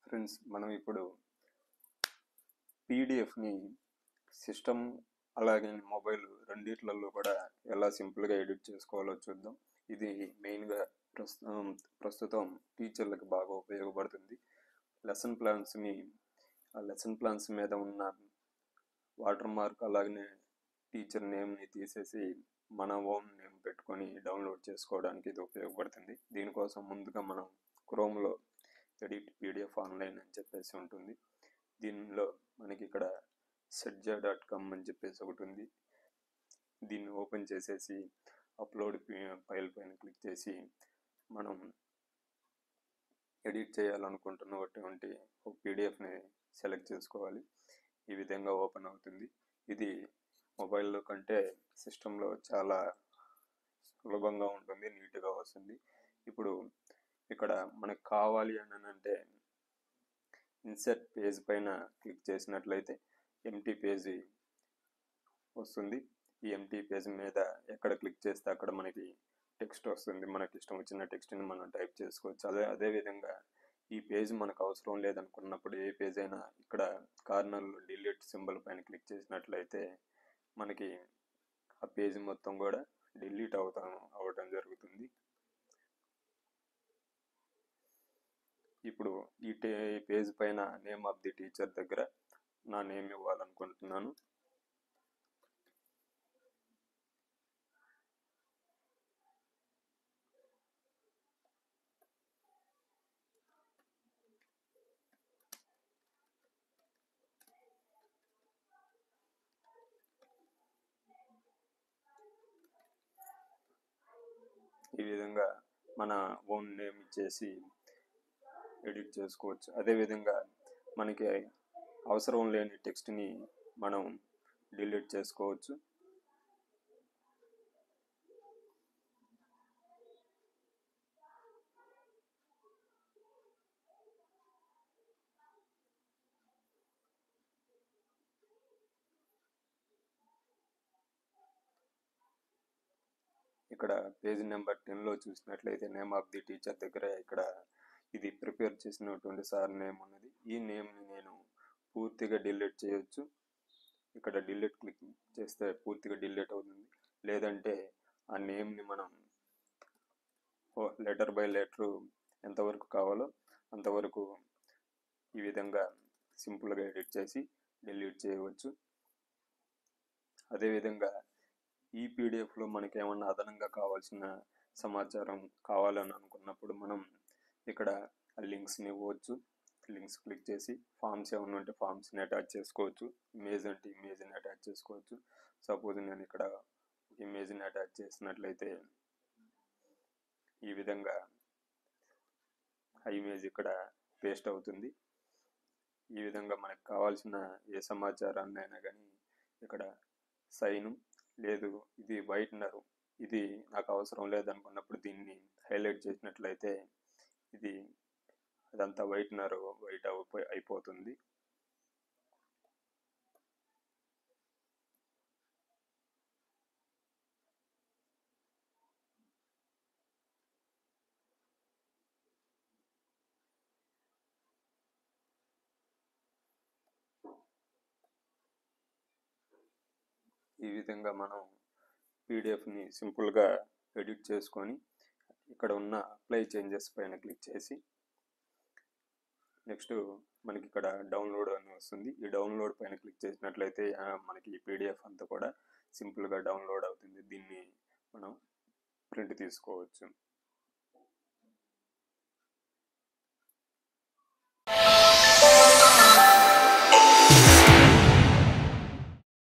Friends, మనం ఇప్పుడు పీడిఎఫ్ని system అలాగే మొబైల్ రెండిట్లలో కూడా ఎలా సింపుల్గా ఎడిట్ చేసుకోవాలో చూద్దాం. ఇది మెయిన్గా ప్రస్తుతం టీచర్లకు బాగా ఉపయోగపడుతుంది. లెసన్ ప్లాన్స్ మీద ఉన్న వాటర్ మార్క్ అలాగనే టీచర్ నేమ్ని తీసేసి మన ఓన్ నేమ్ పెట్టుకొని డౌన్లోడ్ చేసుకోవడానికి ఇది ఉపయోగపడుతుంది. దీనికోసం ముందుగా మనం క్రోమ్లో ఎడిట్ పీడిఎఫ్ ఆన్లైన్ అని చెప్పేసి ఉంటుంది. దీనిలో మనకి ఇక్కడ setja.com అని చెప్పేసి ఒకటి ఉంది. దీన్ని ఓపెన్ చేసేసి అప్లోడ్ ఫైల్ పైన క్లిక్ చేసి మనం ఎడిట్ చేయాలనుకుంటున్నటువంటి ఒక పీడిఎఫ్ని సెలెక్ట్ చేసుకోవాలి. ఈ విధంగా ఓపెన్ అవుతుంది. ఇది మొబైల్లో కంటే సిస్టంలో చాలా సులభంగా ఉంటుంది, నీట్గా వస్తుంది. ఇప్పుడు ఇక్కడ మనకు కావాలి అని అంటే ఇన్సర్ట్ పేజ్ పైన క్లిక్ చేసినట్లయితే ఎంటీ పేజీ వస్తుంది. ఈ ఎంటీ పేజ్ మీద ఎక్కడ క్లిక్ చేస్తే అక్కడ మనకి టెక్స్ట్ వస్తుంది. మనకి ఇష్టం వచ్చిన టెక్స్ట్ని మనం టైప్ చేసుకోవచ్చు. అదేవిధంగా ఈ పేజ్ మనకు అవసరం లేదనుకున్నప్పుడు ఏ పేజ్ అయినా ఇక్కడ కార్నర్లో డిలీట్ సింబల్ పైన క్లిక్ చేసినట్లయితే మనకి ఆ పేజ్ మొత్తం కూడా డిలీట్ అవటం జరుగుతుంది. ఇప్పుడు ఈ పేజ్ పైన నేమ్ ఆఫ్ ది టీచర్ దగ్గర నా నేమ్ ఇవ్వాలనుకుంటున్నాను. ఈ విధంగా మన ఓన్ నేమ్ ఇచ్చేసి ఎడిట్ చేసుకోవచ్చు. అదేవిధంగా మనకి అవసరం లేని టెక్స్ట్ని మనం డిలీట్ చేసుకోవచ్చు. ఇక్కడ పేజ్ నెంబర్ 10లో చూసినట్లయితే నేమ్ ఆఫ్ ది టీచర్ దగ్గర ఇక్కడ ఇది ప్రిపేర్ చేసినటువంటి సార్ నేమ్ ఉన్నది. ఈ నేమ్ని నేను పూర్తిగా డిలీట్ చేయొచ్చు. ఇక్కడ డిలీట్ క్లిక్ చేస్తే పూర్తిగా డిలీట్ అవుతుంది. లేదంటే ఆ నేమ్ని మనం లెటర్ బై లెటర్ ఎంతవరకు కావాలో అంతవరకు ఈ విధంగా సింపుల్గా ఎడిట్ చేసి డిలీట్ చేయవచ్చు. అదేవిధంగా ఈ పీడిఎఫ్లో మనకి ఏమన్నా అదనంగా కావాల్సిన సమాచారం కావాలని అనుకున్నప్పుడు మనం ఇక్కడ లింక్స్ని ఇవ్వచ్చు. లింక్స్ క్లిక్ చేసి ఫామ్స్ ఏమైనా ఉంటే ఫామ్స్ని అటాచ్ చేసుకోవచ్చు. ఇమేజ్ అంటే ఇమేజ్ని అటాచ్ చేసుకోవచ్చు. సపోజ్ నేను ఇక్కడ ఇమేజ్ని అటాచ్ చేసినట్లయితే ఈ విధంగా ఆ ఇమేజ్ ఇక్కడ పేస్ట్ అవుతుంది. ఈ విధంగా మనకు కావాల్సిన ఏ సమాచారాన్ని అయినా కానీ ఇక్కడ సైన్ లేదు, ఇది వైట్నర్, ఇది నాకు అవసరం లేదనుకున్నప్పుడు దీన్ని హైలైట్ చేసినట్లయితే ఇది అదంతా వైట్ అయిపోతుంది. ఈ విధంగా మనం పీడిఎఫ్ని సింపుల్గా ఎడిట్ చేసుకొని ఇక్కడ ఉన్న అప్లై చేంజెస్ పైన క్లిక్ చేసి నెక్స్ట్ మనకి ఇక్కడ డౌన్లోడ్ అని వస్తుంది. ఈ డౌన్లోడ్ పైన క్లిక్ చేసినట్లయితే మనకి ఈ పీడిఎఫ్ అంతా కూడా సింపుల్గా డౌన్లోడ్ అవుతుంది. దీన్ని మనం ప్రింట్ తీసుకోవచ్చు.